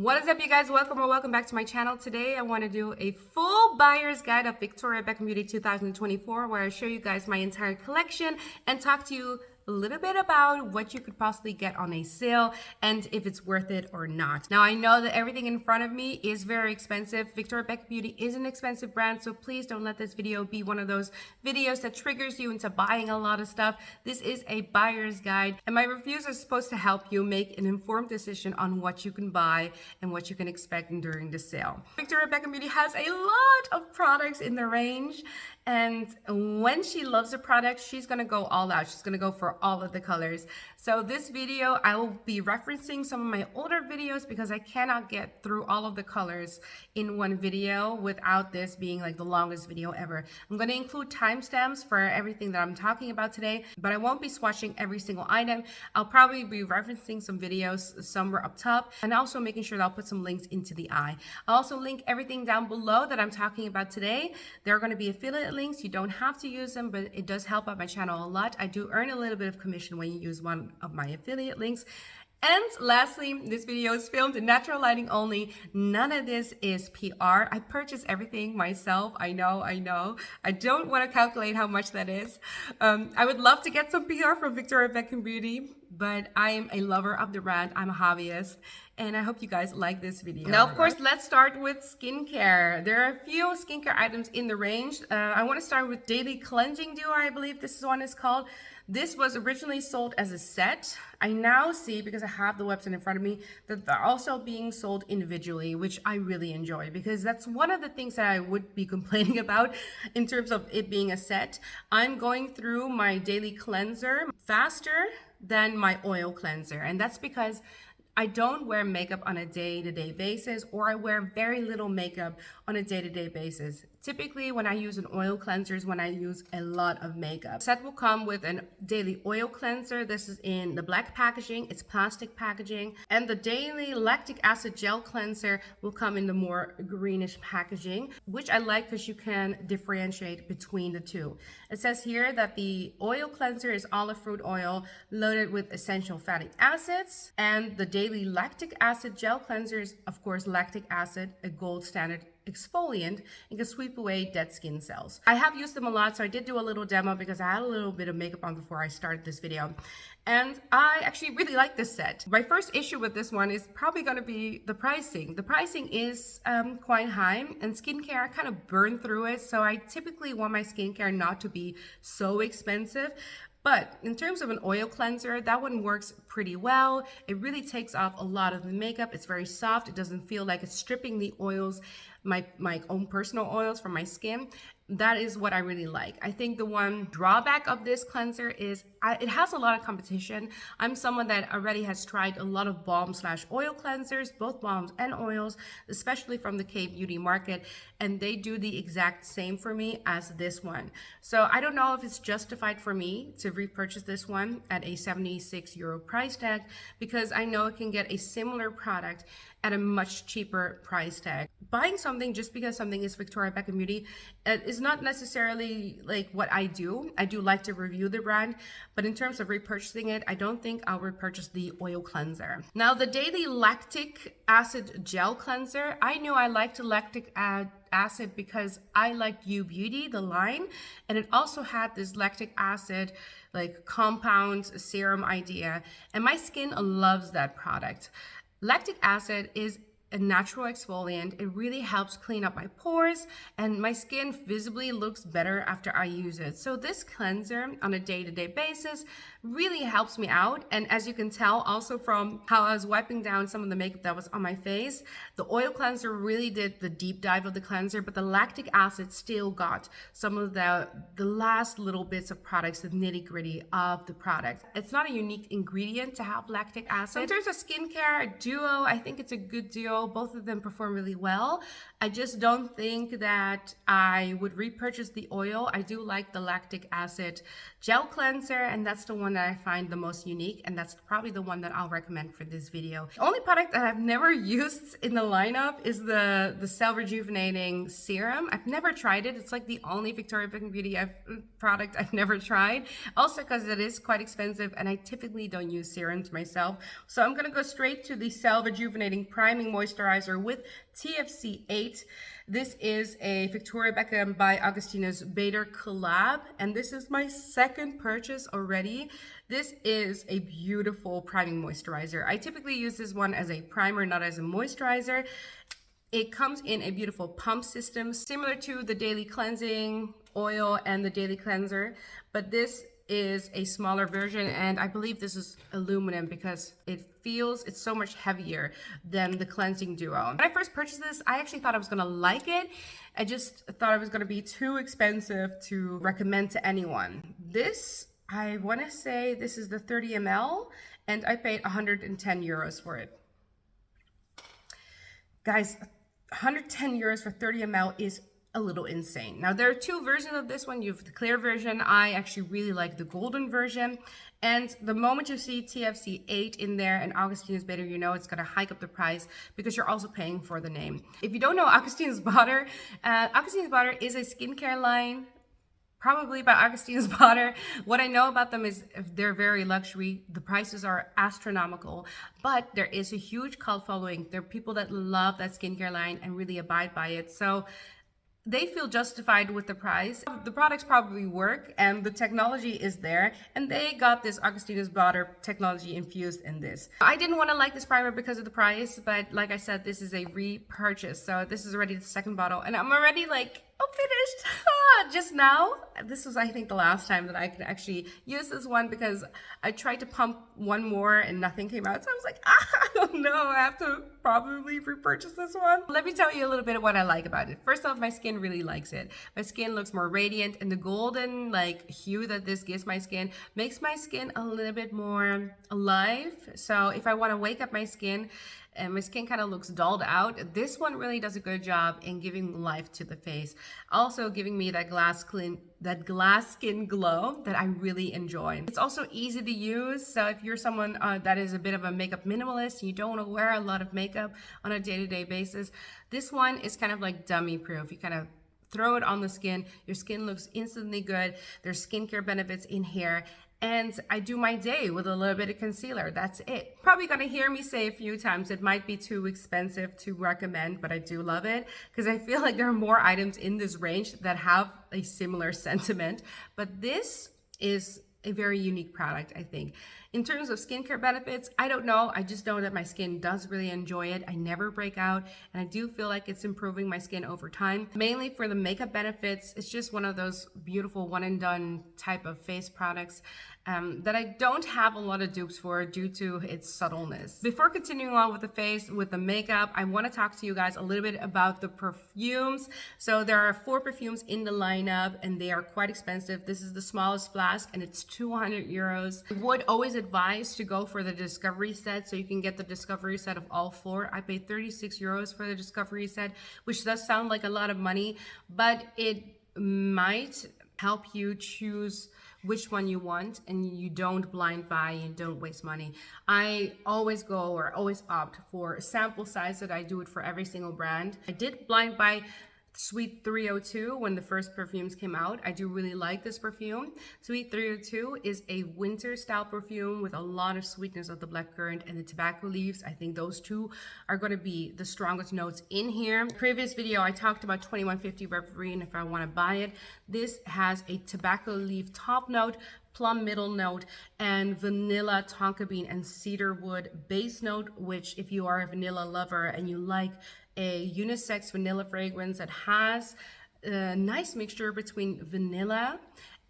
What is up, you guys? Welcome back to my channel. Today I want to do a full buyer's guide of Victoria Beckham Beauty 2024, where I show you guys my entire collection and talk to you a little bit about what you could possibly get on a sale and if it's worth it or not. Now, I know that everything in front of me is very expensive. Victoria Beckham Beauty is an expensive brand, so please don't let this video be one of those videos that triggers you into buying a lot of stuff. This is a buyer's guide, and my reviews are supposed to help you make an informed decision on what you can buy and what you can expect during the sale. Victoria Beckham Beauty has a lot of products in the range, and when she loves a product, she's gonna go all out. She's gonna go for all of the colors. So this video, I will be referencing some of my older videos because I cannot get through all of the colors in one video without this being like the longest video ever. I'm gonna include timestamps for everything that I'm talking about today, but I won't be swatching every single item. I'll probably be referencing some videos somewhere up top, and also making sure that I'll put some links into the eye. I'll also link everything down below that I'm talking about today. There are going to be affiliate links. You don't have to use them, but it does help out my channel a lot. I do earn a little bit of commission when you use one of my affiliate links. And lastly, this video is filmed in natural lighting only. None of this is PR. I purchase everything myself. I know. I don't want to calculate how much that is. I would love to get some PR from Victoria Beckham Beauty, but I am a lover of the brand. I'm a hobbyist, and I hope you guys like this video. Now, of course, let's start with skincare. There are a few skincare items in the range. I want to start with Daily Cleansing Duo, I believe this one is called. This was originally sold as a set. I now see, because I have the website in front of me, that they're also being sold individually, which I really enjoy, because that's one of the things that I would be complaining about in terms of it being a set. I'm going through my daily cleanser faster than my oil cleanser, and that's because I don't wear makeup on a day-to-day basis, or I wear very little makeup on a day-to-day basis. Typically, when I use an oil cleanser is when I use a lot of makeup. The set will come with a daily oil cleanser. This is in the black packaging. It's plastic packaging. And the daily lactic acid gel cleanser will come in the more greenish packaging, which I like because you can differentiate between the two. It says here that the oil cleanser is olive fruit oil loaded with essential fatty acids, and the daily lactic acid gel cleanser is, of course, lactic acid, a gold standard exfoliant, and can sweep away dead skin cells. I have used them a lot, so I did do a little demo because I had a little bit of makeup on before I started this video, and I actually really like this set. My first issue with this one is probably going to be the pricing. The pricing is quite high, and skincare, I kind of burn through it, so I typically want my skincare not to be so expensive. But in terms of an oil cleanser, that one works pretty well. It really takes off a lot of the makeup. It's very soft. It doesn't feel like it's stripping the oils, my own personal oils from my skin. That is what I really like. I think the one drawback of this cleanser is it has a lot of competition. I'm someone that already has tried a lot of balm/oil cleansers, both balms and oils, especially from the K-beauty market, and they do the exact same for me as this one. So I don't know if it's justified for me to repurchase this one at a €76 price tag, because I know I can get a similar product at a much cheaper price tag. Buying something just because something is Victoria Beckham Beauty is not necessarily like what I do. I do like to review the brand, but in terms of repurchasing it, I don't think I'll repurchase the oil cleanser. Now, the daily lactic acid gel cleanser, I knew I liked lactic acid because I liked U Beauty, the line, and it also had this lactic acid like compound serum idea, and my skin loves that product. Lactic acid is a natural exfoliant. It really helps clean up my pores, and my skin visibly looks better after I use it. So this cleanser on a day-to-day basis really helps me out. And as you can tell also from how I was wiping down some of the makeup that was on my face, the oil cleanser really did the deep dive of the cleanser, but the lactic acid still got some of the last little bits of products, the nitty-gritty of the product. It's not a unique ingredient to have lactic acid. So in terms of skincare duo, I think it's a good duo. Both of them perform really well. I just don't think that I would repurchase the oil. I do like the lactic acid gel cleanser, and that's the one that I find the most unique, and that's probably the one that I'll recommend for this video. The only product that I've never used in the lineup is the Cell Rejuvenating Serum. I've never tried it. It's like the only Victoria Beckham Beauty product I've never tried. Also because it is quite expensive, and I typically don't use serums myself. So I'm gonna go straight to the Cell Rejuvenating Priming Moisturizer Moisturizer with TFC 8. This is a Victoria Beckham by Augustinus Bader collab, and this is my second purchase already. This is a beautiful priming moisturizer. I typically use this one as a primer, not as a moisturizer. It comes in a beautiful pump system, similar to the daily cleansing oil and the daily cleanser, but this is a smaller version, and I believe this is aluminum because it's so much heavier than the cleansing duo. When I first purchased this, I actually thought I was gonna like it. I just thought it was gonna be too expensive to recommend to anyone. This, I wanna say this is the 30 ml, and I paid 110 euros for it. Guys, 110 euros for 30 ml is a little insane. Now, there are two versions of this one. You have the clear version. I actually really like the golden version. And the moment you see TFC 8 in there and Augustinus Bader, you know it's going to hike up the price because you're also paying for the name. If you don't know Augustinus Bader is a skincare line, probably by Augustinus Bader. What I know about them is they're very luxury. The prices are astronomical, but there is a huge cult following. There are people that love that skincare line and really abide by it. So they feel justified with the price. The products probably work and the technology is there, and they got this Augustinus Bader technology infused in this. I didn't want to like this primer because of the price, but like I said, this is a repurchase. So this is already the second bottle and I'm already like, oh, finished. Just now. This was, I think, the last time that I could actually use this one because I tried to pump one more and nothing came out. So I was like, oh no, I have to probably repurchase this one. Let me tell you a little bit of what I like about it. First off, my skin really likes it. My skin looks more radiant, and the golden hue that this gives my skin makes my skin a little bit more alive. So if I want to wake up my skin and my skin kind of looks dulled out, this one really does a good job in giving life to the face. Also giving me that glass skin glow that I really enjoy. It's also easy to use. So if you're someone that is a bit of a makeup minimalist and you don't want to wear a lot of makeup on a day-to-day basis, this one is kind of like dummy proof. You kind of throw it on the skin, your skin looks instantly good. There's skincare benefits in here. And I do my day with a little bit of concealer. That's it. Probably gonna hear me say a few times it might be too expensive to recommend, but I do love it because I feel like there are more items in this range that have a similar sentiment. But this is a very unique product, I think. In terms of skincare benefits, I don't know. I just know that my skin does really enjoy it. I never break out, and I do feel like it's improving my skin over time. Mainly for the makeup benefits, it's just one of those beautiful one and done type of face products that I don't have a lot of dupes for due to its subtleness. Before continuing on with the face, with the makeup, I want to talk to you guys a little bit about the perfumes. So there are 4 perfumes in the lineup, and they are quite expensive. This is the smallest flask, and it's 200 euros. I would always advise to go for the discovery set, so you can get the discovery set of all 4. I paid 36 euros for the discovery set, which does sound like a lot of money, but it might help you choose which one you want and you don't blind buy and don't waste money. I always go or always opt for a sample size that I do it for every single brand. I did blind buy Sweet 302 when the first perfumes came out. I do really like this perfume. Sweet 302 is a winter style perfume with a lot of sweetness of the blackcurrant and the tobacco leaves. I think those two are going to be the strongest notes in here. Previous video I talked about 2150 Reverie, and if I want to buy it, this has a tobacco leaf top note, plum middle note, and vanilla, tonka bean, and cedarwood base note, which if you are a vanilla lover and you like a unisex vanilla fragrance that has a nice mixture between vanilla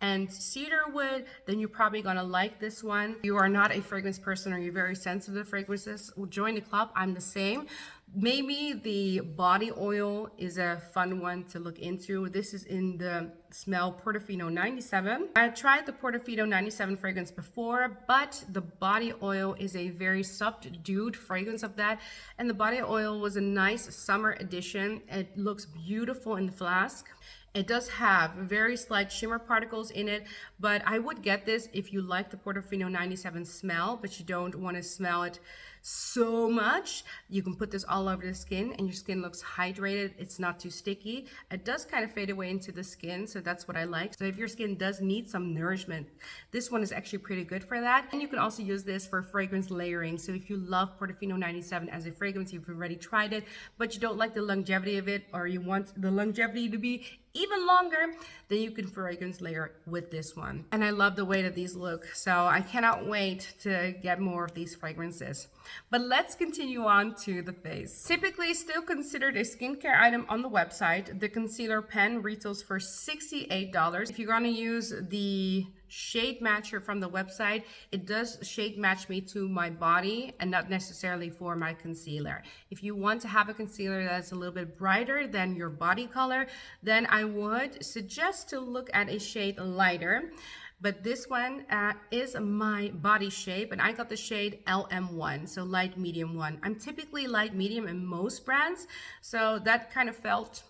and cedarwood, then you're probably gonna like this one. If you are not a fragrance person or you're very sensitive to fragrances, well, join the club. I'm the same. Maybe the body oil is a fun one to look into. This is in the smell Portofino 97. I tried the Portofino 97 fragrance before, but the body oil is a very subdued fragrance of that. And the body oil was a nice summer addition. It looks beautiful in the flask. It does have very slight shimmer particles in it, but I would get this if you like the Portofino 97 smell, but you don't want to smell it so much. You can put this all over the skin and your skin looks hydrated. It's not too sticky. It does kind of fade away into the skin, so that's what I like. So if your skin does need some nourishment, this one is actually pretty good for that. And you can also use this for fragrance layering. So if you love Portofino 97 as a fragrance, you've already tried it, but you don't like the longevity of it, or you want the longevity to be even longer, then you can fragrance layer with this one. And I love the way that these look, so I cannot wait to get more of these fragrances. But let's continue on to the face. Typically still considered a skincare item on the website, the concealer pen retails for $68. If you're gonna use the shade matcher from the website, it does shade match me to my body and not necessarily for my concealer. If you want to have a concealer that's a little bit brighter than your body color, then I would suggest to look at a shade lighter. But this one is my body shape, and I got the shade LM1, so light medium one. I'm typically light medium in most brands, so that kind of felt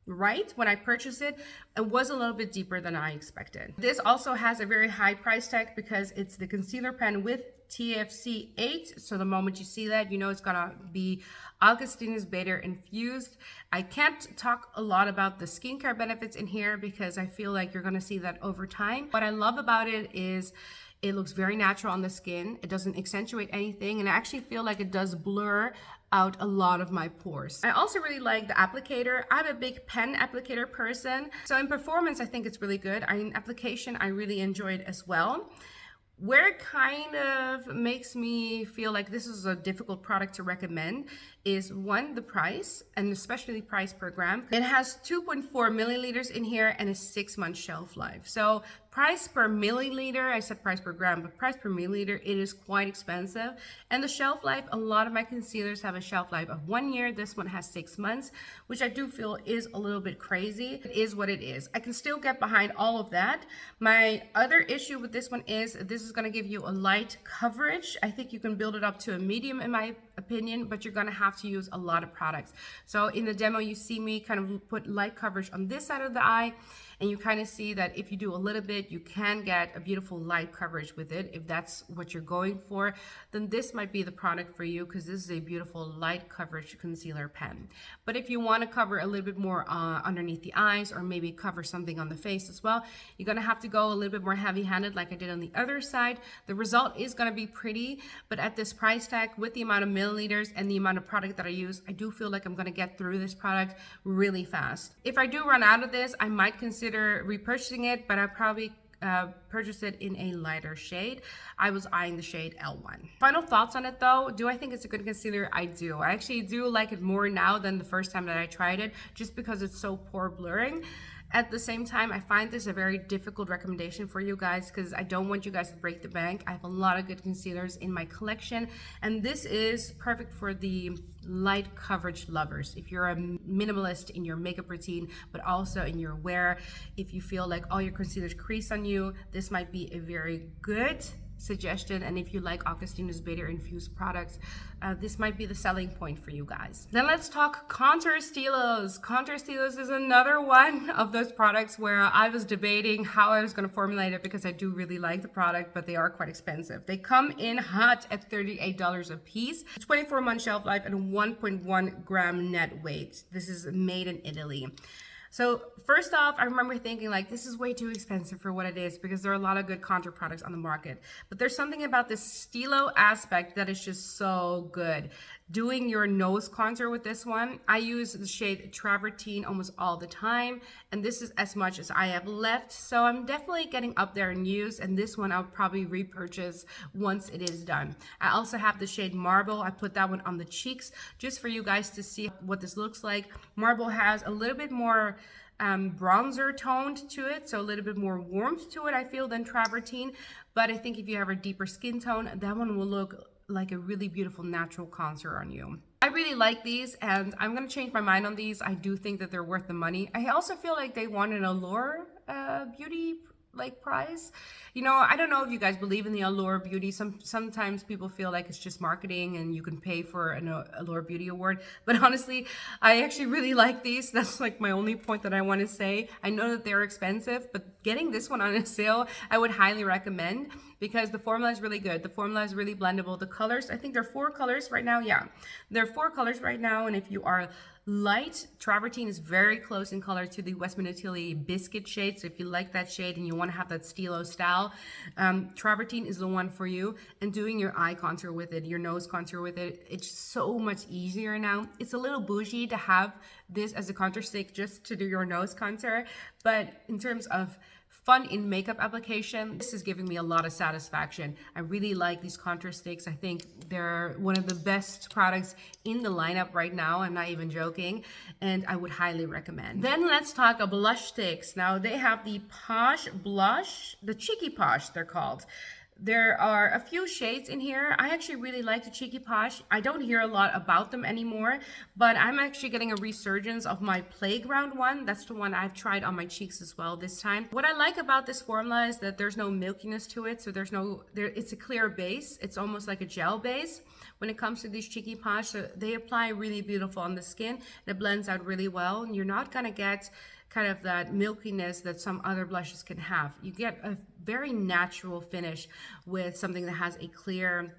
right when I purchased it. It was a little bit deeper than I expected. This also has a very high price tag because it's the concealer pen with TFC 8. So the moment you see that, you know it's gonna be Augustinus Bader infused. I can't talk a lot about the skincare benefits in here because I feel like you're gonna see that over time. What I love about it is it looks very natural on the skin. It doesn't accentuate anything, and I actually feel like it does blur out a lot of my pores. I also really like the applicator. I'm a big pen applicator person, so in performance I think it's really good. In application I really enjoy it as well. Where it kind of makes me feel like this is a difficult product to recommend is one, the price, and especially price per gram. It has 2.4 milliliters in here and a 6-month shelf life. So price per milliliter, I said price per gram, but price per milliliter, it is quite expensive. And the shelf life, a lot of my concealers have a shelf life of 1 year. This one has 6 months, which I do feel is a little bit crazy. It is what it is. I can still get behind all of that. My other issue with this one is this is gonna give you a light coverage. I think you can build it up to a medium in my opinion, but you're gonna have to use a lot of products. So in the demo, you see me kind of put light coverage on this side of the eye, and you kind of see that if you do a little bit, you can get a beautiful light coverage with it. If that's what you're going for, then this might be the product for you because this is a beautiful light coverage concealer pen. But if you want to cover a little bit more underneath the eyes, or maybe cover something on the face as well, you're going to have to go a little bit more heavy-handed like I did on the other side. The result is going to be pretty, but at this price tag with the amount of milliliters and the amount of product that I use, I do feel like I'm going to get through this product really fast. If I do run out of this, I might consider repurchasing it, but I probably purchase it in a lighter shade. I was eyeing the shade L1. Final thoughts on it though, do I think it's a good concealer? I do. I actually do like it more now than the first time that I tried it, just because it's so pore blurring. At the same time, I find this a very difficult recommendation for you guys because I don't want you guys to break the bank. I have a lot of good concealers in my collection, and this is perfect for the light coverage lovers. If you're a minimalist in your makeup routine, but also in your wear, if you feel like all your concealers crease on you, this might be a very good suggestion. And if you like Augustinus Bader infused products, this might be the selling point for you guys. Then let's talk contour stilos. Contour stilos is another one of those products where I was debating how I was going to formulate it because I do really like the product, but they are quite expensive. They come in hot at $38 a piece, 24-month shelf life, and 1.1 gram net weight. This is made in Italy. So first off, I remember thinking like, this is way too expensive for what it is because there are a lot of good contour products on the market. But there's something about this stilo aspect that is just so good. Doing your nose contour with this one, I use the shade Travertine almost all the time. And this is as much as I have left. So I'm definitely getting up there in use. And this one I'll probably repurchase once it is done. I also have the shade Marble. I put that one on the cheeks just for you guys to see what this looks like. Marble has a little bit more bronzer toned to it, so a little bit more warmth to it I feel than Travertine, but I think if you have a deeper skin tone, that one will look like a really beautiful natural contour on you. I really like these, and I'm gonna change my mind on these. I do think that they're worth the money. I also feel like they want an Allure beauty like price. You know, I don't know if you guys believe in the Allure Beauty. Sometimes people feel like it's just marketing and you can pay for an Allure Beauty award. But honestly, I actually really like these. That's like my only point that I want to say. I know that they're expensive, but getting this one on a sale, I would highly recommend, because the formula is really good. The formula is really blendable. The colors, I think there are 4 colors right now. Yeah, there are 4 colors right now. And if you are light, travertine is very close in color to the Westman Atelier biscuit shade. So if you like that shade and you want to have that stilo style, travertine is the one for you. And doing your eye contour with it, your nose contour with it, it's so much easier now. It's a little bougie to have this as a contour stick just to do your nose contour, but in terms of fun in makeup application, this is giving me a lot of satisfaction. I really like these contour sticks. I think they're one of the best products in the lineup right now. I'm not even joking, and I would highly recommend. Then let's talk about blush sticks. Now they have the Posh blush, the Cheeky Posh they're called. There are a few shades in here. I actually really like the Cheeky Posh. I don't hear a lot about them anymore, but I'm actually getting a resurgence of my Playground one. That's the one I've tried on my cheeks as well this time. What I like about this formula is that there's no milkiness to it. So it's a clear base. It's almost like a gel base when it comes to these Cheeky Posh. So they apply really beautiful on the skin. It blends out really well, and you're not gonna get kind of that milkiness that some other blushes can have. You get a very natural finish with something that has a clear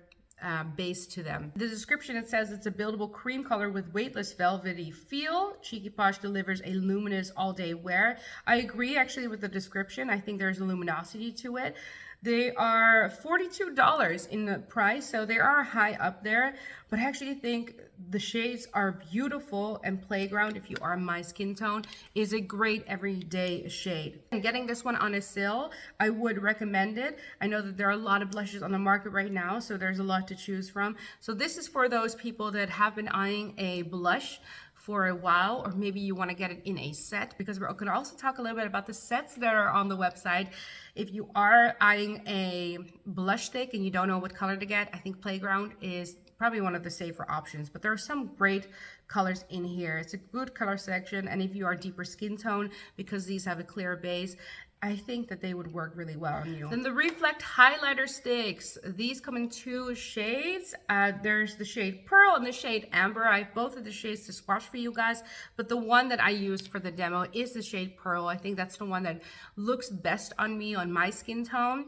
base to them. The description, it says it's a buildable cream color with weightless velvety feel. Cheeky Posh delivers a luminous all-day wear. I agree actually with the description. I think there's a luminosity to it. They are $42 in the price, so they are high up there, but I actually think the shades are beautiful, and Playground, if you are my skin tone, is a great everyday shade. And getting this one on a sale, I would recommend it. I know that there are a lot of blushes on the market right now, so there's a lot to choose from. So this is for those people that have been eyeing a blush for a while, or maybe you want to get it in a set, because we're going to also talk a little bit about the sets that are on the website. If you are eyeing a blush stick and you don't know what color to get, I think Playground is probably one of the safer options, but there are some great colors in here. It's a good color section, and if you are deeper skin tone, because these have a clear base, I think that they would work really well on you. Then the Reflect highlighter sticks. These come in 2 shades. There's the shade Pearl and the shade Amber. I have both of the shades to swatch for you guys, but the one that I used for the demo is the shade Pearl. I think that's the one that looks best on me, on my skin tone.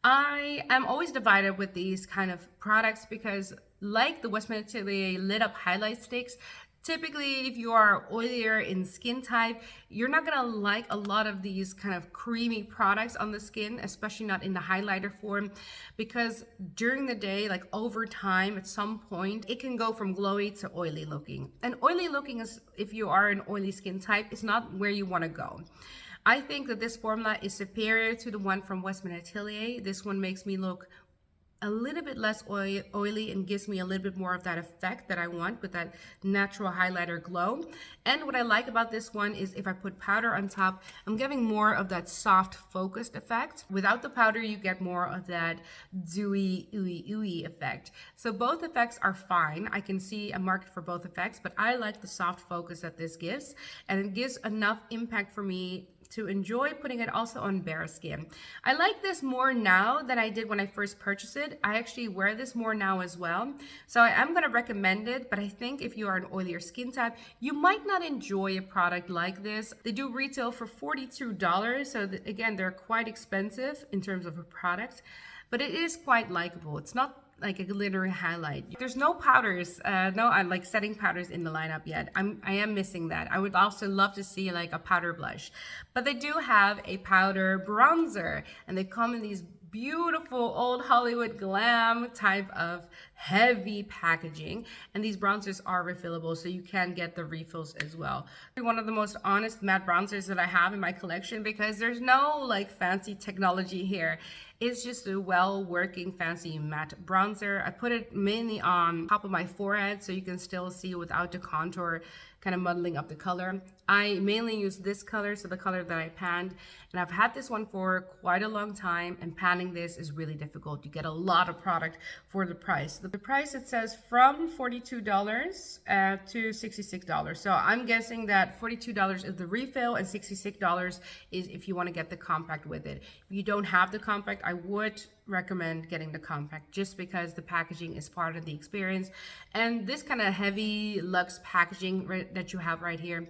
I am always divided with these kind of products because, like the Westman Atelier lit up highlight sticks, typically if you are oilier in skin type, you're not gonna like a lot of these kind of creamy products on the skin, especially not in the highlighter form, because during the day, like over time, at some point, it can go from glowy to oily looking. And oily looking is, if you are an oily skin type, is not where you wanna go. I think that this formula is superior to the one from Westman Atelier. This one makes me look a little bit less oily and gives me a little bit more of that effect that I want with that natural highlighter glow. And what I like about this one is if I put powder on top, I'm getting more of that soft focused effect. Without the powder, you get more of that dewy, ooey effect. So both effects are fine. I can see a market for both effects, but I like the soft focus that this gives, and it gives enough impact for me to enjoy putting it also on bare skin. I like this more now than I did when I first purchased it. I actually wear this more now as well. So I am gonna recommend it, but I think if you are an oilier skin type, you might not enjoy a product like this. They do retail for $42, so again, they're quite expensive in terms of a product, but it is quite likable. It's not like a glittery highlight. There's no powders, like setting powders in the lineup yet. I am missing that. I would also love to see like a powder blush, but they do have a powder bronzer, and they come in these beautiful old Hollywood glam type of heavy packaging, and these bronzers are refillable, so you can get the refills as well. One of the most honest matte bronzers that I have in my collection, because there's no like fancy technology here. It's just a well-working fancy matte bronzer. I put it mainly on top of my forehead so you can still see without the contour kind of muddling up the color. I mainly use this color, so the color that I panned, and I've had this one for quite a long time, and panning this is really difficult. You get a lot of product for the price. The price, it says from $42 to $66. So I'm guessing that $42 is the refill and $66 is if you want to get the compact with it. If you don't have the compact, I would recommend getting the compact just because the packaging is part of the experience. And this kind of heavy luxe packaging that you have right here,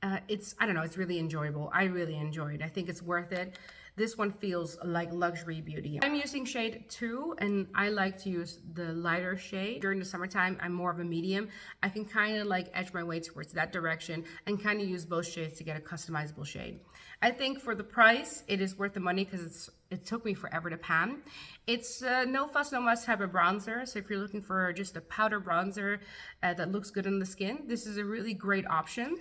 I don't know, it's really enjoyable. I really enjoyed it. I think it's worth it. This one feels like luxury beauty. I'm using shade 2, and I like to use the lighter shade. During the summertime, I'm more of a medium. I can kind of like edge my way towards that direction and kind of use both shades to get a customizable shade. I think for the price, it is worth the money because it took me forever to pan. It's no fuss, no muss type of bronzer. So if you're looking for just a powder bronzer that looks good on the skin, this is a really great option.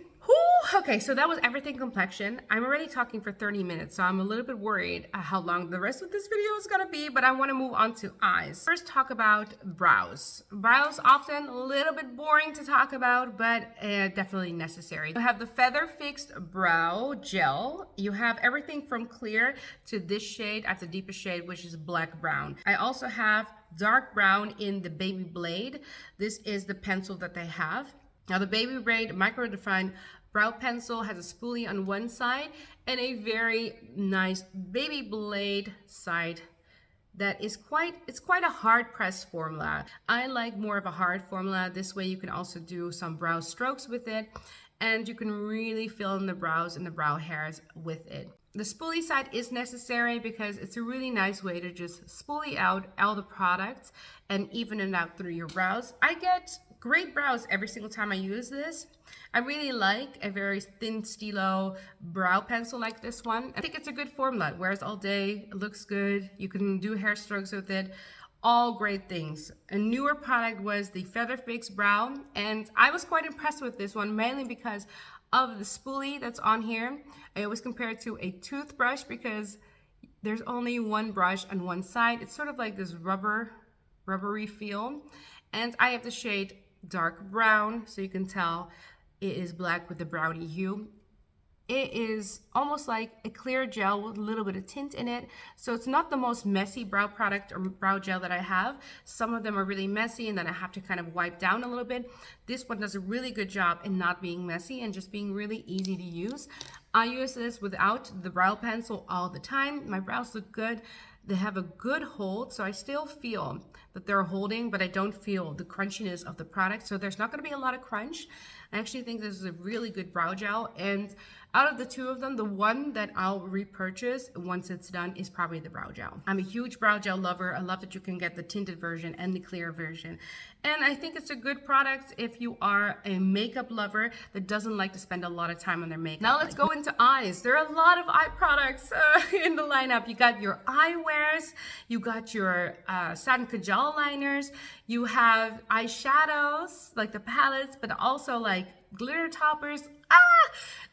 Okay, so that was everything complexion. I'm already talking for 30 minutes, so I'm a little bit worried how long the rest of this video is gonna be, but I wanna move on to eyes. First, talk about brows. Brows often a little bit boring to talk about, but definitely necessary. You have the Feather Fixed Brow Gel. You have everything from clear to this shade at the deepest shade, which is black brown. I also have dark brown in the Baby Blade. This is the pencil that they have. Now the Baby Blade Micro Defined Brow Pencil has a spoolie on one side and a very nice Baby Blade side that is quite a hard pressed formula. I like more of a hard formula. This way you can also do some brow strokes with it, and you can really fill in the brows and the brow hairs with it. The spoolie side is necessary because it's a really nice way to just spoolie out all the products and even it out through your brows. I get great brows every single time I use this. I really like a very thin stilo brow pencil like this one. I think it's a good formula. It wears all day, it looks good. You can do hair strokes with it. All great things. A newer product was the Feather Fixed Brow, and I was quite impressed with this one, mainly because of the spoolie that's on here. I always compare it to a toothbrush because there's only one brush on one side. It's sort of like this rubbery feel. And I have the shade dark brown, so you can tell it is black with the brownie hue. It is almost like a clear gel with a little bit of tint in it. So it's not the most messy brow product or brow gel that I have. Some of them are really messy and then I have to kind of wipe down a little bit. This one does a really good job in not being messy and just being really easy to use. I use this without the brow pencil all the time. My brows look good. They have a good hold, so I still feel that they're holding, but I don't feel the crunchiness of the product. So there's not going to be a lot of crunch. I actually think this is a really good brow gel. And out of the two of them, the one that I'll repurchase once it's done is probably the brow gel. I'm a huge brow gel lover. I love that you can get the tinted version and the clear version. And I think it's a good product if you are a makeup lover that doesn't like to spend a lot of time on their makeup. Now let's go into eyes. There are a lot of eye products in the lineup. You got your eyewears, you got your satin kajal liners, you have eyeshadows like the palettes, but also like glitter toppers.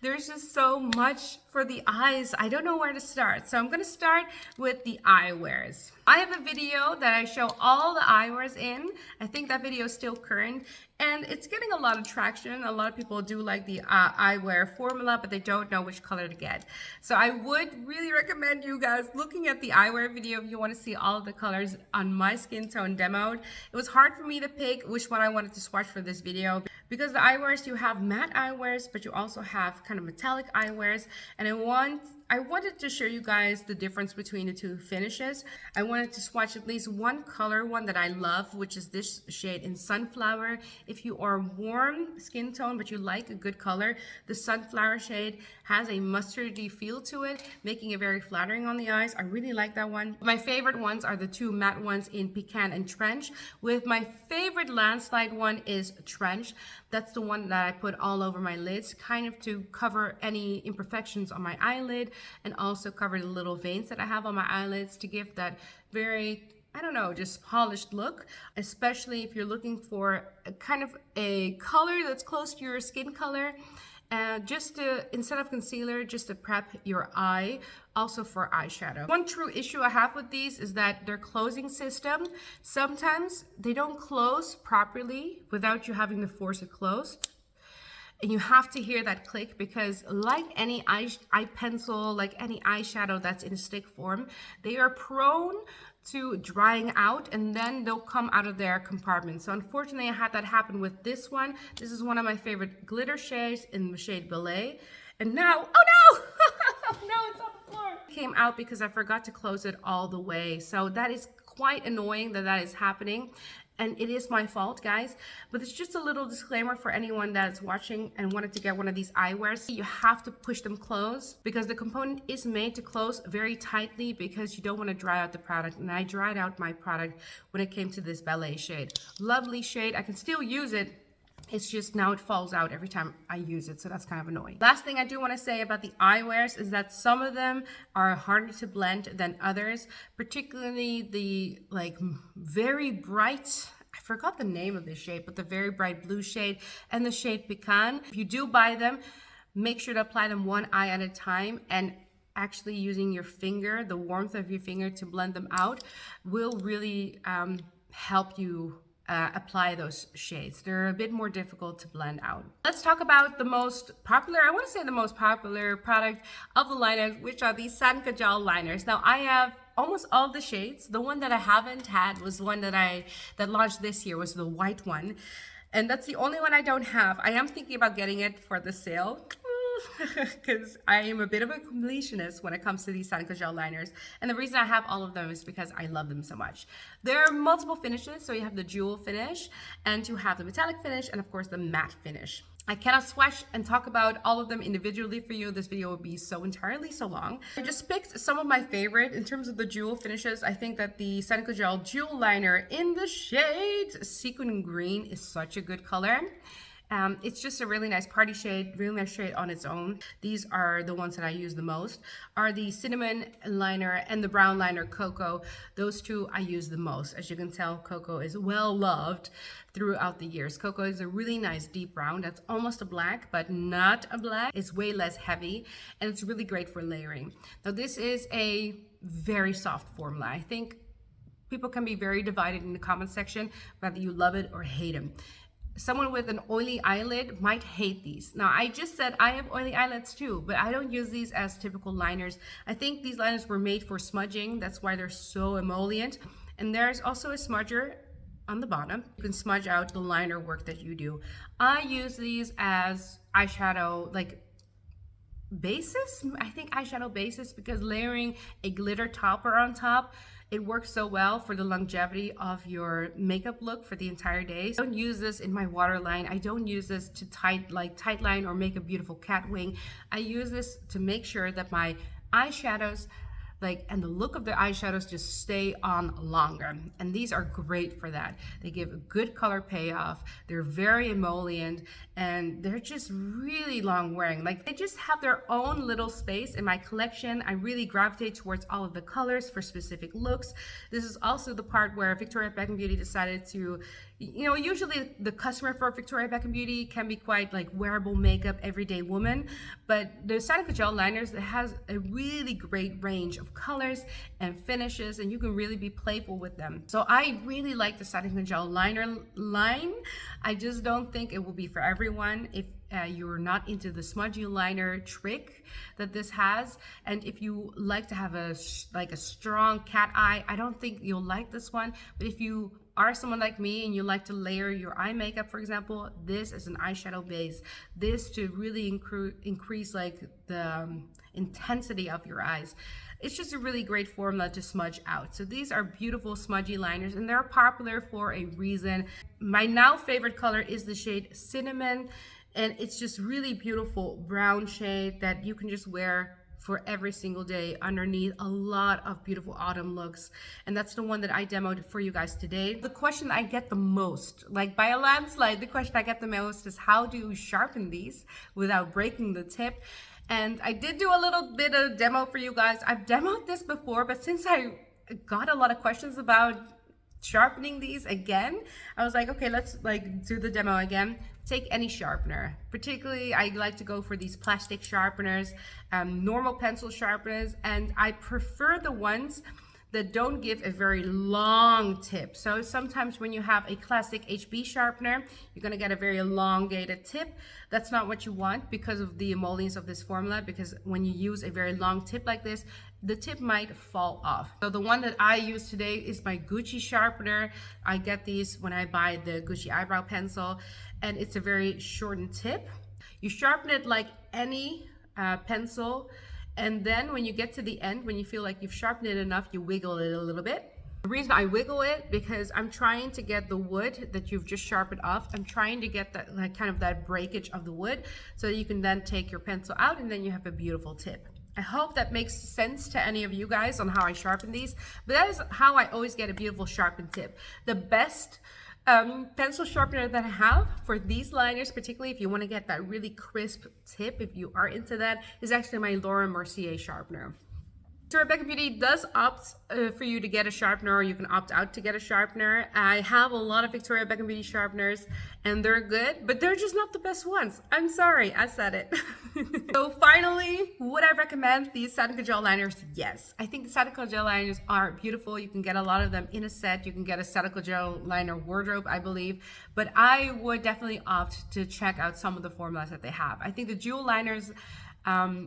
There's just so much for the eyes. I don't know where to start. So I'm going to start with the eyewears. I have a video that I show all the eyewears in. I think that video is still current and it's getting a lot of traction. A lot of people do like the eyewear formula, but they don't know which color to get. So I would really recommend you guys looking at the eyewear video if you want to see all of the colors on my skin tone demoed. It was hard for me to pick which one I wanted to swatch for this video because the eyewears, you have matte eyewears, but you also have kind of metallic eyewears. And I wanted to show you guys the difference between the two finishes. I wanted to swatch at least one color, one that I love, which is this shade in Sunflower. If you are warm skin tone, but you like a good color, the Sunflower shade has a mustardy feel to it, making it very flattering on the eyes. I really like that one. My favorite ones are the two matte ones in Pecan and Trench, with my favorite landslide one is Trench. That's the one that I put all over my lids, kind of to cover any imperfections on my eyelid and also cover the little veins that I have on my eyelids to give that very, I don't know, just polished look, especially if you're looking for a kind of a color that's close to your skin color. Just to, instead of concealer, just to prep your eye, also for eyeshadow. One true issue I have with these is that their closing system, sometimes they don't close properly without you having to force it closed. And you have to hear that click because like any eye pencil, like any eyeshadow that's in a stick form, they are prone to drying out and then they'll come out of their compartment. So unfortunately I had that happen with this one. This is one of my favorite glitter shades in the shade Belay. And now, oh no! No, it's on the floor. It came out because I forgot to close it all the way. So that is quite annoying that that is happening. And it is my fault, guys, but it's just a little disclaimer for anyone that's watching and wanted to get one of these eyewears. You have to push them close because the component is made to close very tightly because you don't want to dry out the product. And I dried out my product when it came to this ballet shade. Lovely shade. I can still use it. It's just now it falls out every time I use it, so that's kind of annoying. Last thing I do want to say about the eyewears is that some of them are harder to blend than others, particularly the like very bright, I forgot the name of this shade, but the very bright blue shade and the shade Pecan. If you do buy them, make sure to apply them one eye at a time, and actually using your finger, the warmth of your finger to blend them out will really help you apply those shades. They're a bit more difficult to blend out. Let's talk about the most popular, I want to say the most popular product of the liners, which are these Satin Kajal liners. Now I have almost all the shades. The one that I haven't had was one that launched this year, was the white one. And that's the only one I don't have. I am thinking about getting it for the sale because I am a bit of a completionist when it comes to these Satin Kajal liners. And the reason I have all of them is because I love them so much. There are multiple finishes. So you have the jewel finish, and you have the metallic finish, and of course the matte finish. I cannot swatch and talk about all of them individually for you. This video would be so long. I just picked some of my favorite in terms of the jewel finishes. I think that the Satin Kajal jewel liner in the shade Sequin Green is such a good color. It's just a really nice party shade, really nice shade on its own. These are the ones that I use the most, are the cinnamon liner and the brown liner Cocoa. Those two I use the most. As you can tell, Cocoa is well loved throughout the years. Cocoa is a really nice deep brown that's almost a black, but not a black. It's way less heavy, and it's really great for layering. Now this is a very soft formula. I think people can be very divided in the comment section whether you love it or hate them. Someone with an oily eyelid might hate these. Now, I just said I have oily eyelids too, but I don't use these as typical liners. I think these liners were made for smudging. That's why they're so emollient. And there's also a smudger on the bottom. You can smudge out the liner work that you do. I use these as eyeshadow, like basis. I think eyeshadow basis, because layering a glitter topper on top, it works so well for the longevity of your makeup look for the entire day. I don't use this in my waterline. I don't use this to tight line or make a beautiful cat wing. I use this to make sure that my eyeshadows and the look of the eyeshadows just stay on longer. And these are great for that. They give a good color payoff. They're very emollient, and they're just really long wearing. Like, they just have their own little space in my collection. I really gravitate towards all of the colors for specific looks. This is also the part where Victoria Beckham Beauty decided to, usually the customer for Victoria Beckham Beauty can be quite like wearable makeup, everyday woman, but the Satin Kajal liners, it has a really great range of colors and finishes, and you can really be playful with them. So I really like the Satin Kajal liner line. I just don't think it will be for everyone. If you're not into the smudgy liner trick that this has, and if you like to have a strong cat eye, I don't think you'll like this one. But if you are someone like me and you like to layer your eye makeup, for example, this is an eyeshadow base. This to really increase the intensity of your eyes. It's just a really great formula to smudge out. So these are beautiful smudgy liners, and they're popular for a reason. My now favorite color is the shade Cinnamon, and it's just really beautiful brown shade that you can just wear for every single day underneath a lot of beautiful autumn looks. And that's the one that I demoed for you guys today. The question I get the most, like by a landslide, the question I get the most is how do you sharpen these without breaking the tip? And I did do a little bit of demo for you guys. I've demoed this before, but since I got a lot of questions about sharpening these again, I was like, okay, let's do the demo again. Take any sharpener. Particularly, I like to go for these plastic sharpeners, normal pencil sharpeners, and I prefer the ones that don't give a very long tip. So sometimes when you have a classic HB sharpener, you're gonna get a very elongated tip. That's not what you want because of the emollients of this formula, because when you use a very long tip like this, the tip might fall off. So the one that I use today is my Gucci sharpener. I get these when I buy the Gucci eyebrow pencil, and it's a very shortened tip. You sharpen it like any pencil, and then when you get to the end, when you feel like you've sharpened it enough, you wiggle it a little bit. The reason I wiggle it, because I'm trying to get the wood that you've just sharpened off, I'm trying to get that, like, kind of that breakage of the wood, so that you can then take your pencil out and then you have a beautiful tip. I hope that makes sense to any of you guys on how I sharpen these, but that is how I always get a beautiful sharpened tip. The best pencil sharpener that I have for these liners, particularly if you want to get that really crisp tip, if you are into that, is actually my Laura Mercier sharpener. Victoria Beckham Beauty does opt for you to get a sharpener, or you can opt out to get a sharpener. I have a lot of Victoria Beckham Beauty sharpeners and they're good, but they're just not the best ones. I'm sorry, I said it. So finally, would I recommend these Satin Gel liners? Yes. I think the Satin Gel liners are beautiful. You can get a lot of them in a set. You can get a Satin Gel liner wardrobe, I believe, but I would definitely opt to check out some of the formulas that they have. I think the jewel liners,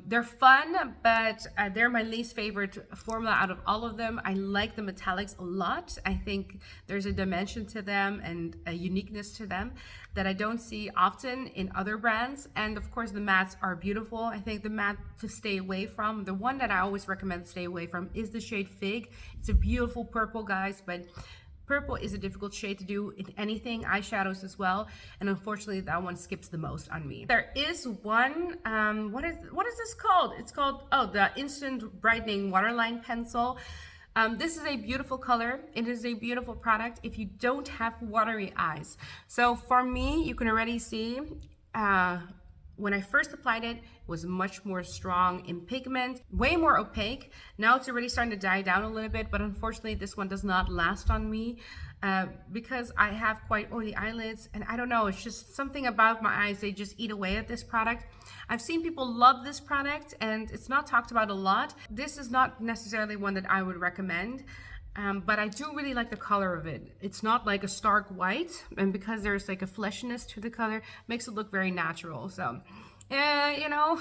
they're fun, but they're my least favorite formula out of all of them. I like the metallics a lot. I think there's a dimension to them and a uniqueness to them that I don't see often in other brands. And of course the mattes are beautiful. I think the matte to stay away from, the one that I always recommend stay away from, is the shade Fig. It's a beautiful purple, guys, but purple is a difficult shade to do in anything, eyeshadows as well, and unfortunately that one skips the most on me. There is one, what is this called? It's called, oh, the Instant Brightening Waterline Pencil. This is a beautiful color. It is a beautiful product if you don't have watery eyes. So for me, you can already see, when I first applied it, it was much more strong in pigment, way more opaque. Now it's already starting to die down a little bit, but unfortunately this one does not last on me because I have quite oily eyelids, and I don't know, it's just something about my eyes, they just eat away at this product. I've seen people love this product and it's not talked about a lot. This is not necessarily one that I would recommend. But I do really like the color of it. It's not like a stark white, and because there's like a fleshiness to the color, makes it look very natural. So, you know,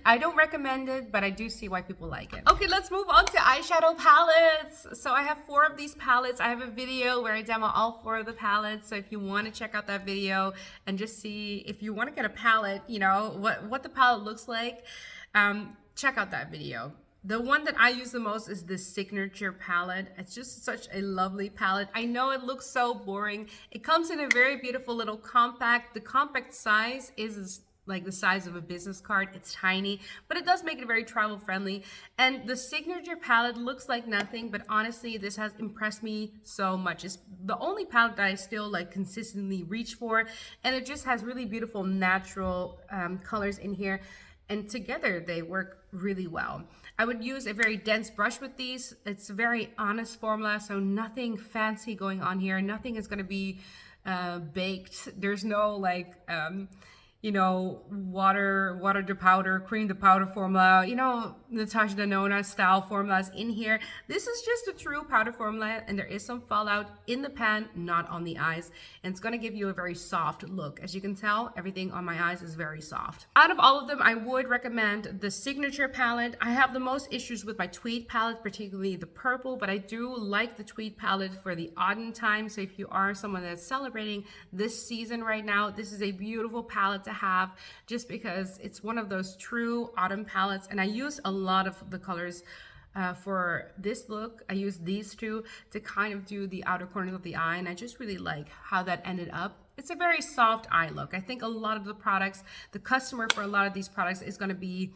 I don't recommend it, but I do see why people like it. Okay, let's move on to eyeshadow palettes. So I have 4 of these palettes. I have a video where I demo all 4 of the palettes. So if you want to check out that video and just see if you want to get a palette, you know, what the palette looks like, check out that video. The one that I use the most is the Signature palette. It's just such a lovely palette. I know it looks so boring. It comes in a very beautiful little compact. The compact size is like the size of a business card. It's tiny, but it does make it very travel friendly. And the Signature palette looks like nothing, but honestly, this has impressed me so much. It's the only palette that I still like consistently reach for, and it just has really beautiful natural colors in here. And together they work really well. I would use a very dense brush with these. It's a very honest formula, so nothing fancy going on here. Nothing is going to be baked. There's no like you know, water to powder, cream to powder formula, you know, Natasha Denona style formulas in here. This is just a true powder formula, and there is some fallout in the pan, not on the eyes. And it's going to give you a very soft look. As you can tell, everything on my eyes is very soft. Out of all of them, I would recommend the Signature palette. I have the most issues with my Tweed palette, particularly the purple, but I do like the Tweed palette for the autumn time. So if you are someone that's celebrating this season right now, this is a beautiful palette to have, just because it's one of those true autumn palettes. And I use a lot of the colors for this look. I use these two to kind of do the outer corners of the eye, and I just really like how that ended up. It's a very soft eye look. I think a lot of the products, the customer for a lot of these products is going to be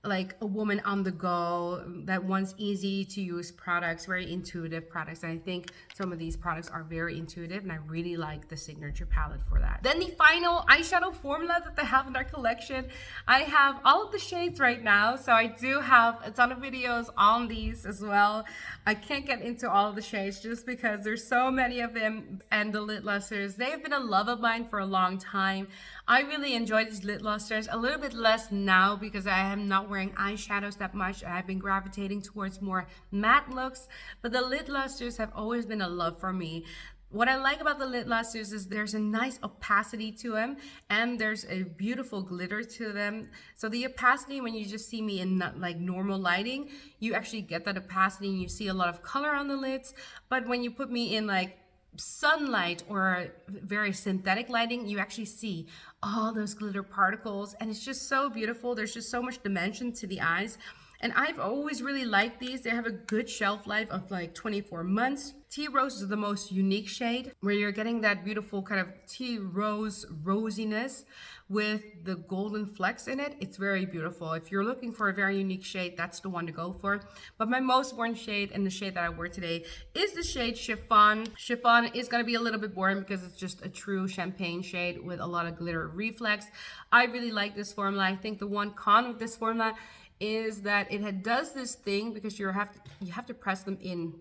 like a woman on the go that wants easy to use products, very intuitive products. And I think some of these products are very intuitive, and I really like the Signature palette for that. Then the final eyeshadow formula that they have in their collection, I have all of the shades right now. So I do have a ton of videos on these as well. I can't get into all of the shades just because there's so many of them. And the lid lusters, they've been a love of mine for a long time. I really enjoy these lid lusters, a little bit less now because I am not wearing eyeshadows that much. I've been gravitating towards more matte looks, but the lid lusters have always been a love for me. What I like about the lid lusters is there's a nice opacity to them, and there's a beautiful glitter to them. So the opacity, when you just see me in like normal lighting, you actually get that opacity and you see a lot of color on the lids. But when you put me in like sunlight or very synthetic lighting, you actually see all those glitter particles, and it's just so beautiful. There's just so much dimension to the eyes. And I've always really liked these. They have a good shelf life of like 24 months. Tea Rose is the most unique shade where you're getting that beautiful kind of tea rose rosiness with the golden flecks in it. It's very beautiful. If you're looking for a very unique shade, that's the one to go for. But my most worn shade and the shade that I wear today is the shade Chiffon. Chiffon is going to be a little bit boring because it's just a true champagne shade with a lot of glitter reflex. I really like this formula. I think the one con with this formula is that does this thing because you have to press them in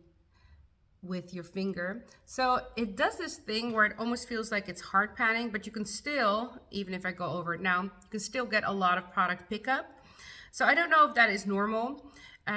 with your finger. So it does this thing where it almost feels like it's hard panning, but you can still, even if I go over it now, you can still get a lot of product pickup. So I don't know if that is normal.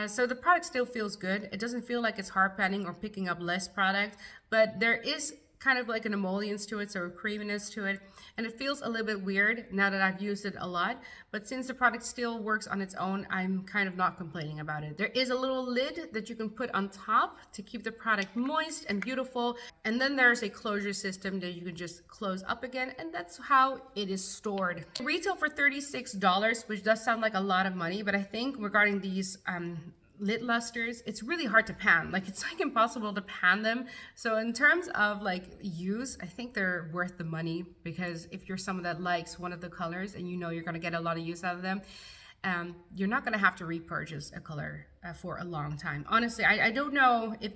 So the product still feels good. It doesn't feel like it's hard panning or picking up less product, but there is kind of like an emollience to it, so a creaminess to it, and it feels a little bit weird now that I've used it a lot. But since the product still works on its own, I'm kind of not complaining about it. There is a little lid that you can put on top to keep the product moist and beautiful, and then there's a closure system that you can just close up again, and that's how it is stored. Retail for $36, which does sound like a lot of money, but I think regarding these lid lusters, it's really hard to pan. Like, it's like impossible to pan them. So in terms of like use, I think they're worth the money, because if you're someone that likes one of the colors and you know you're going to get a lot of use out of them, you're not going to have to repurchase a color for a long time. Honestly, I don't know if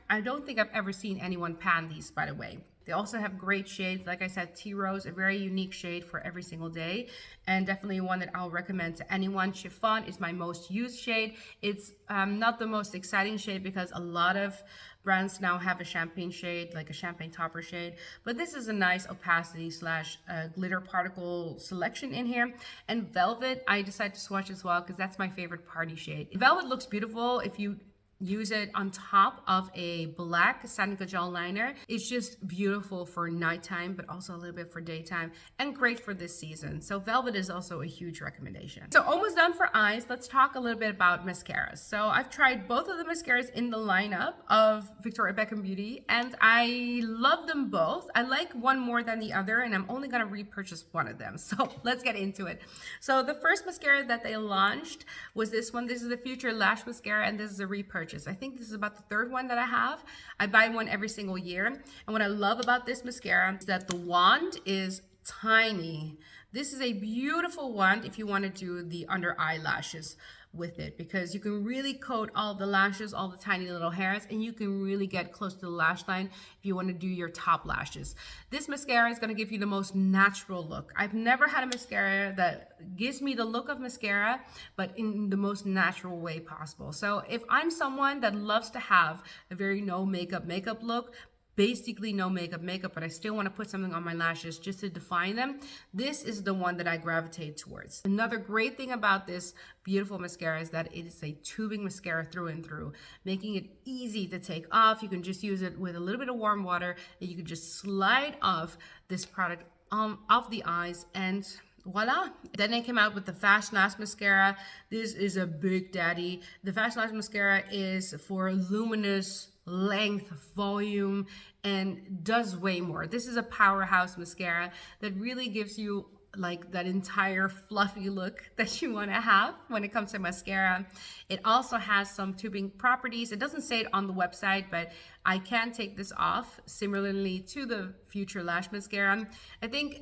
I don't think I've ever seen anyone pan these, by the way. They also have great shades. Like I said, Tea Rose, a very unique shade for every single day, and definitely one that I'll recommend to anyone. Chiffon is my most used shade. It's not the most exciting shade because a lot of brands now have a champagne shade, like a champagne topper shade, but this is a nice opacity slash glitter particle selection in here. And Velvet, I decided to swatch as well because that's my favorite party shade. Velvet looks beautiful if you use it on top of a black satin gel liner. It's just beautiful for nighttime, but also a little bit for daytime, and great for this season. So Velvet is also a huge recommendation. So almost done for eyes. Let's talk a little bit about mascaras. So I've tried both of the mascaras in the lineup of Victoria Beckham Beauty, and I love them both. I like one more than the other, and I'm only gonna repurchase one of them. So let's get into it. So the first mascara that they launched was this one. This is the Future Lash Mascara, and this is a repurchase. I think this is about the third one that I have. I buy one every single year. And what I love about this mascara is that the wand is tiny. This is a beautiful wand if you want to do the under eyelashes with it, because you can really coat all the lashes, all the tiny little hairs, and you can really get close to the lash line if you want to do your top lashes. This mascara is going to give you the most natural look. I've never had a mascara that gives me the look of mascara, but in the most natural way possible. So if I'm someone that loves to have a very no makeup look, basically no makeup, but I still want to put something on my lashes just to define them, this is the one that I gravitate towards. Another great thing about this beautiful mascara is that it is a tubing mascara through and through, making it easy to take off. You can just use it with a little bit of warm water, and you can just slide off this product off the eyes, and voila. Then they came out with the Fast Lash Mascara. This is a big daddy. The Fast Lash Mascara is for luminous length, volume, and does way more. This is a powerhouse mascara that really gives you like that entire fluffy look that you want to have when it comes to mascara. It also has some tubing properties. It doesn't say it on the website, but I can take this off similarly to the Future Lash Mascara. I think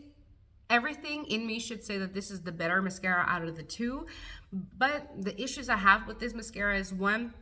everything in me should say that this is the better mascara out of the two, but the issues I have with this mascara is, one,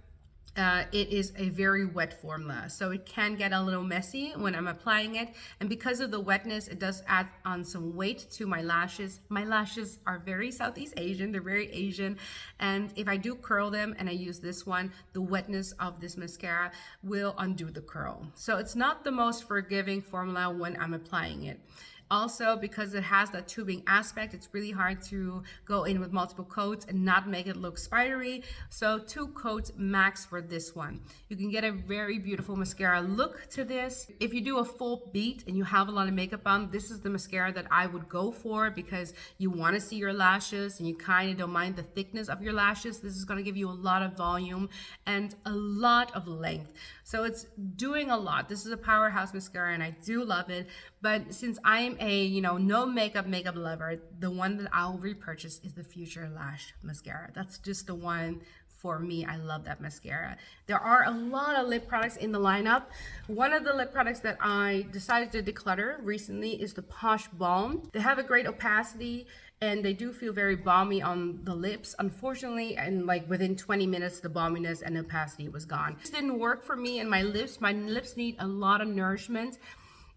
it is a very wet formula, so it can get a little messy when I'm applying it, and because of the wetness, it does add on some weight to my lashes. My lashes are very Southeast Asian, they're very Asian, and if I do curl them and I use this one, the wetness of this mascara will undo the curl. So it's not the most forgiving formula when I'm applying it. Also, because it has that tubing aspect, it's really hard to go in with multiple coats and not make it look spidery. So 2 coats max for this one. You can get a very beautiful mascara look to this. If you do a full beat and you have a lot of makeup on, this is the mascara that I would go for, because you want to see your lashes and you kind of don't mind the thickness of your lashes. This is going to give you a lot of volume and a lot of length. So it's doing a lot. This is a powerhouse mascara and I do love it. But since I am a, you know, no makeup lover, the one that I'll repurchase is the Future Lash Mascara. That's just the one for me. I love that mascara. There are a lot of lip products in the lineup. One of the lip products that I decided to declutter recently is the Posh Balm. They have a great opacity and they do feel very balmy on the lips. Unfortunately, and like within 20 minutes, the balminess and opacity was gone. This didn't work for me and my lips. My lips need a lot of nourishment,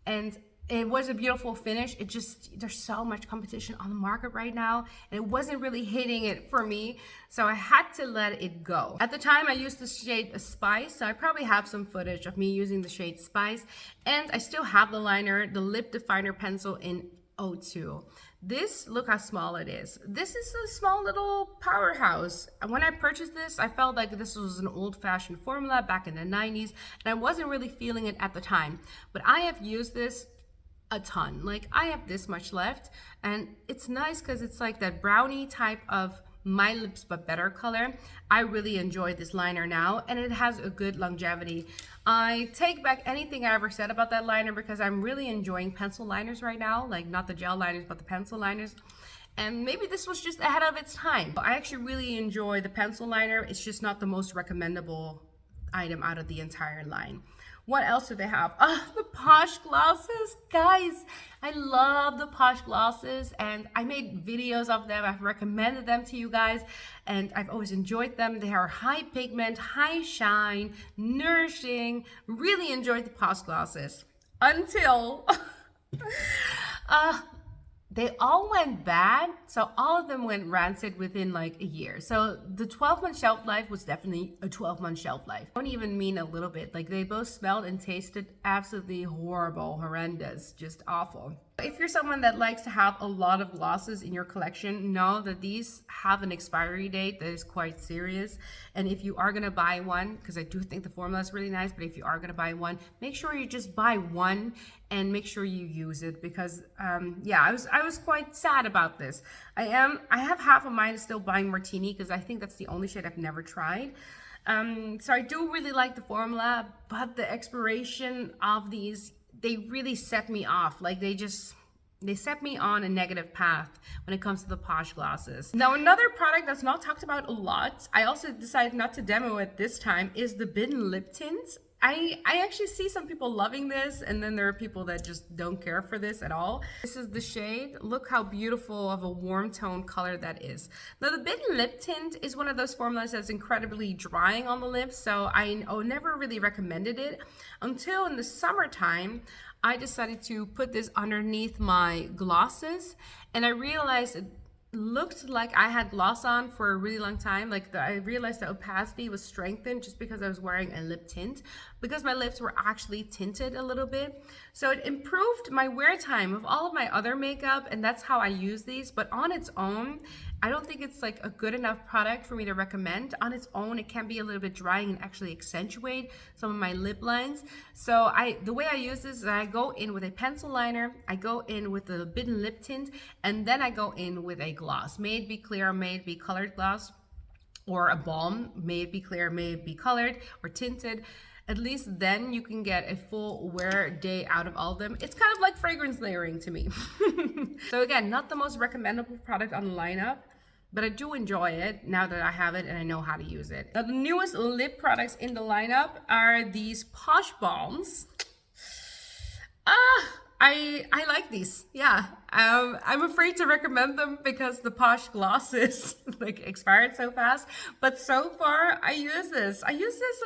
and it was a beautiful finish. It just, there's so much competition on the market right now, and it wasn't really hitting it for me, so I had to let it go. At the time, I used the shade Spice, so I probably have some footage of me using the shade Spice, and I still have the liner, the lip definer pencil in 02. This, look how small it is. This is a small little powerhouse. When I purchased this, I felt like this was an old-fashioned formula back in the 90s, and I wasn't really feeling it at the time. But I have used this a ton. Like, I have this much left, and it's nice because it's like that brownie type of my lips but better color. I really enjoy this liner now, and it has a good longevity. I take back anything I ever said about that liner because I'm really enjoying pencil liners right now, like not the gel liners but the pencil liners, and maybe this was just ahead of its time. I actually really enjoy the pencil liner. It's just not the most recommendable item out of the entire line. What else do they have? The Posh glosses. Guys, I love the Posh glosses, and I made videos of them. I've recommended them to you guys, and I've always enjoyed them. They are high pigment, high shine, nourishing. Really enjoyed the Posh glosses until they all went bad. So all of them went rancid within like a year. So the 12-month shelf life was definitely a 12-month shelf life. I don't even mean a little bit. Like, they both smelled and tasted absolutely horrible, horrendous, just awful. If you're someone that likes to have a lot of glosses in your collection, know that these have an expiry date that is quite serious. And if you are going to buy one, because I do think the formula is really nice, but if you are going to buy one, make sure you just buy one and make sure you use it, because yeah, I was quite sad about this. I have half of mine still buying Martini because I think that's the only shade I've never tried. So I do really like the formula, but the expiration of these, they really set me off. Like, they set me on a negative path when it comes to the Posh glosses. Now, another product that's not talked about a lot, I also decided not to demo it this time, is the Bitten Lip Tint. I actually see some people loving this, and then there are people that just don't care for this at all. This is the shade. Look how beautiful of a warm tone color that is. Now, the Bitten Lip Tint is one of those formulas that's incredibly drying on the lips, so I never really recommended it until in the summertime. I decided to put this underneath my glosses, and I realized it looked like I had gloss on for a really long time. Like, I realized the opacity was strengthened just because I was wearing a lip tint, because my lips were actually tinted a little bit. So it improved my wear time of all of my other makeup, and that's how I use these. But on its own, I don't think it's like a good enough product for me to recommend. On its own, it can be a little bit drying and actually accentuate some of my lip lines. So the way I use this is I go in with a pencil liner, I go in with the Bitten Lip Tint, and then I go in with a gloss. May it be clear, may it be colored gloss, or a balm, may it be clear, may it be colored or tinted. At least then you can get a full wear day out of all of them. It's kind of like fragrance layering to me. So again, not the most recommendable product on the lineup, but I do enjoy it now that I have it and I know how to use it. Now, the newest lip products in the lineup are these Posh Balms. I like these. Yeah, I'm afraid to recommend them because the Posh glosses like expired so fast. But so far, I use this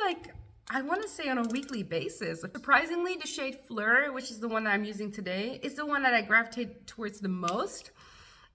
like, I want to say on a weekly basis. Surprisingly, the shade Fleur, which is the one that I'm using today, is the one that I gravitate towards the most.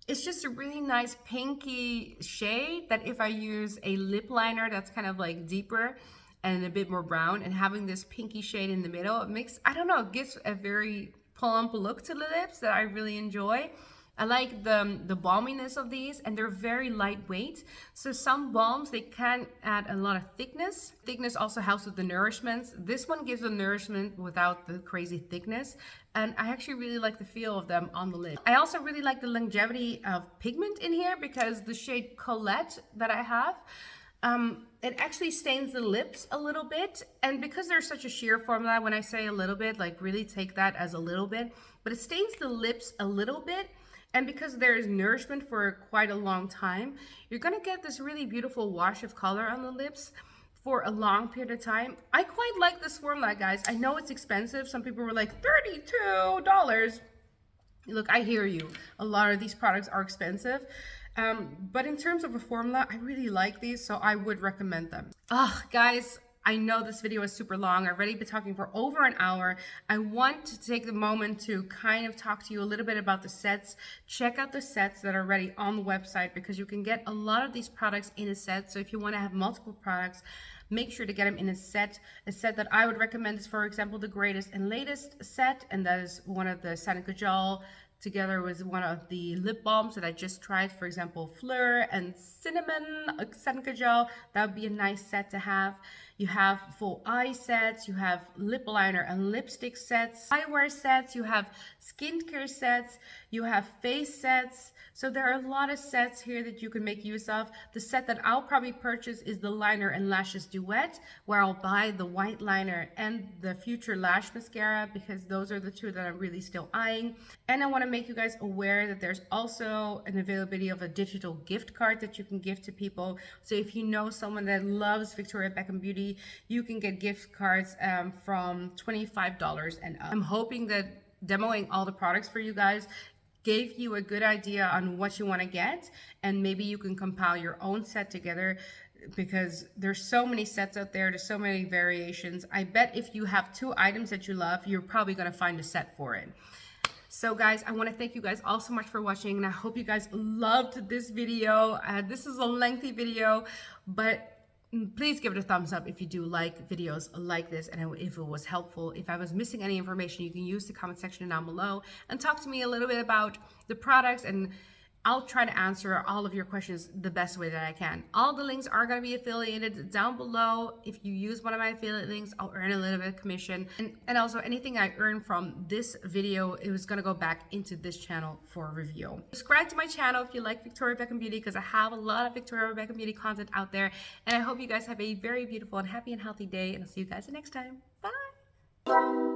It's just a really nice pinky shade that if I use a lip liner that's kind of like deeper and a bit more brown, and having this pinky shade in the middle, it makes, I don't know, it gives a very plump look to the lips that I really enjoy. I like the balminess of these, and they're very lightweight. So some balms, they can add a lot of thickness. Thickness also helps with the nourishments. This one gives the nourishment without the crazy thickness. And I actually really like the feel of them on the lip. I also really like the longevity of pigment in here, because the shade Colette that I have, it actually stains the lips a little bit. And because they're such a sheer formula, when I say a little bit, like really take that as a little bit, but it stains the lips a little bit. And because there's nourishment for quite a long time, you're gonna get this really beautiful wash of color on the lips for a long period of time. I quite like this formula, guys. I know it's expensive. Some people were like, $32. Look, I hear you. A lot of these products are expensive. But in terms of a formula, I really like these, so I would recommend them. Guys, I know this video is super long. I've already been talking for over an hour. I want to take the moment to kind of talk to you a little bit about the sets. Check out the sets that are already on the website, because you can get a lot of these products in a set. So if you want to have multiple products, make sure to get them in a set. A set that I would recommend is, for example, the greatest and latest set, and that is one of the Seneca Gel together with one of the lip balms that I just tried, for example, Fleur and Cinnamon Seneca Gel. That would be a nice set to have. You have full eye sets, you have lip liner and lipstick sets, eyewear sets, you have skincare sets, you have face sets. So there are a lot of sets here that you can make use of. The set that I'll probably purchase is the Liner and Lashes Duet, where I'll buy the white liner and the Future Lash Mascara, because those are the two that I'm really still eyeing. And I want to make you guys aware that there's also an availability of a digital gift card that you can give to people. So if you know someone that loves Victoria Beckham Beauty, you can get gift cards from $25 and up. I'm hoping that demoing all the products for you guys gave you a good idea on what you want to get, and maybe you can compile your own set together, because there's so many sets out there, there's so many variations. I bet if you have 2 items that you love, you're probably going to find a set for it. So guys, I want to thank you guys all so much for watching, and I hope you guys loved this video. This is a lengthy video, but please give it a thumbs up if you do like videos like this, and if it was helpful. If I was missing any information, you can use the comment section down below and talk to me a little bit about the products, and I'll try to answer all of your questions the best way that I can. All the links are going to be affiliated down below. If you use one of my affiliate links, I'll earn a little bit of commission. And also anything I earn from this video, it was going to go back into this channel for review. Subscribe to my channel if you like Victoria Beckham Beauty, because I have a lot of Victoria Beckham Beauty content out there. And I hope you guys have a very beautiful and happy and healthy day. And I'll see you guys next time. Bye.